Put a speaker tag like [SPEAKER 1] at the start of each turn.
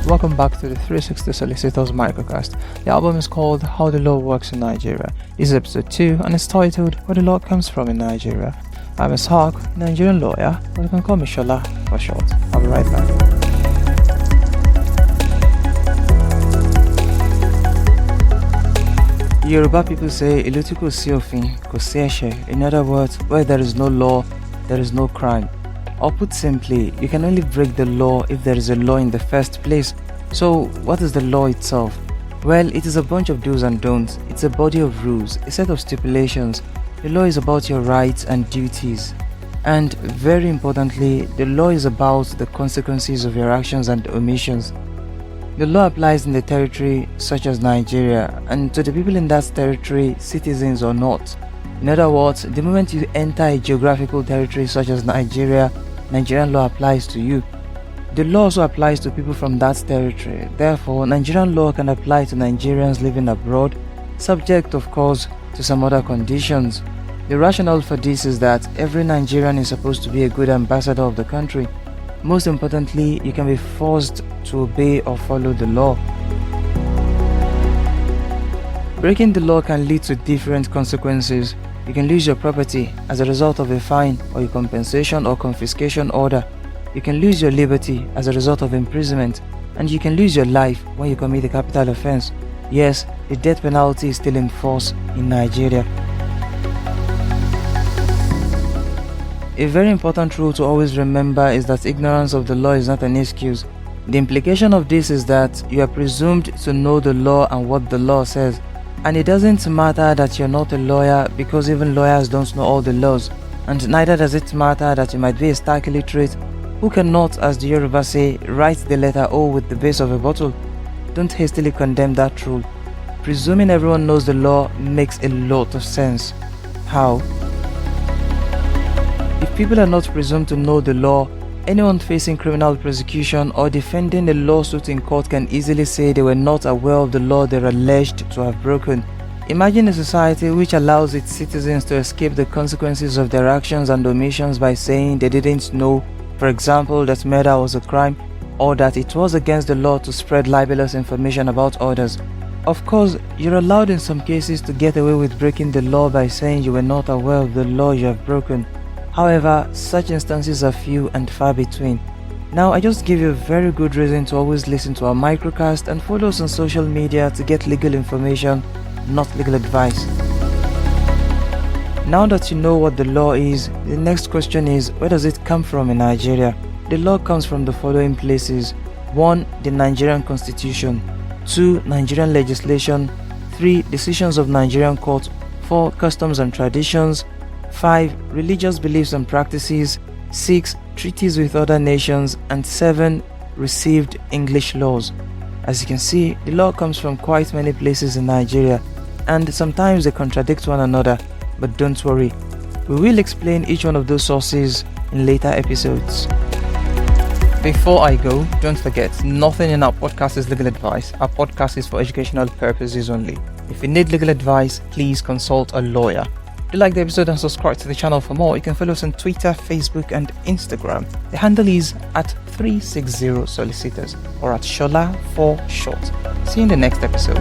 [SPEAKER 1] Welcome back to the 360 Solicitors Microcast. The album is called How the Law Works in Nigeria. This is episode 2 and it's titled Where the Law Comes From in Nigeria. I'm Ishaq, Nigerian lawyer, but you can call me Shola for short. I'll be right back. Yoruba people say, Ilu tí kò sí òfin, kò sí ẹ̀ṣẹ̀. In other words, where there is no law, there is no crime. Or put simply, you can only break the law if there is a law in the first place. So, what is the law itself? Well, it is a bunch of do's and don'ts. It's a body of rules, a set of stipulations. The law is about your rights and duties. And very importantly, the law is about the consequences of your actions and omissions. The law applies in the territory such as Nigeria and to the people in that territory, citizens or not. In other words, the moment you enter a geographical territory such as Nigeria, Nigerian law applies to you. The law also applies to people from that territory. Therefore, Nigerian law can apply to Nigerians living abroad, subject of course to some other conditions. The rationale for this is that every Nigerian is supposed to be a good ambassador of the country. Most importantly, you can be forced to obey or follow the law. Breaking the law can lead to different consequences. You can lose your property as a result of a fine or a compensation or confiscation order. You can lose your liberty as a result of imprisonment, and you can lose your life when you commit a capital offense. Yes, the death penalty is still in force in Nigeria. A very important rule to always remember is that ignorance of the law is not an excuse. The implication of this is that you are presumed to know the law and what the law says. And it doesn't matter that you're not a lawyer, because even lawyers don't know all the laws. And neither does it matter that you might be a stark illiterate who cannot, as the Yoruba say, write the letter O with the base of a bottle. Don't hastily condemn that rule. Presuming everyone knows the law makes a lot of sense. How? If people are not presumed to know the law, anyone facing criminal prosecution or defending a lawsuit in court can easily say they were not aware of the law they're alleged to have broken. Imagine a society which allows its citizens to escape the consequences of their actions and omissions by saying they didn't know, for example, that murder was a crime, or that it was against the law to spread libelous information about others. Of course, you're allowed in some cases to get away with breaking the law by saying you were not aware of the law you have broken. However, such instances are few and far between. Now, I just give you a very good reason to always listen to our microcast and follow us on social media to get legal information, not legal advice. Now that you know what the law is, the next question is, where does it come from in Nigeria? The law comes from the following places: 1. The Nigerian Constitution. 2. Nigerian legislation. 3. Decisions of Nigerian court. 4. Customs and traditions. 5. Religious beliefs and practices. 6. Treaties with other nations. And 7. Received English laws. As you can see, the law comes from quite many places in Nigeria, and sometimes they contradict one another, but don't worry, we will explain each one of those sources in later episodes. Before I go, don't forget, nothing in our podcast is legal advice. Our podcast is for educational purposes only. If you need legal advice, please consult a lawyer. If you like the episode and subscribe to the channel for more, you can follow us on Twitter, Facebook and Instagram. The handle is at 360 Solicitors or at Shola for short. See you in the next episode.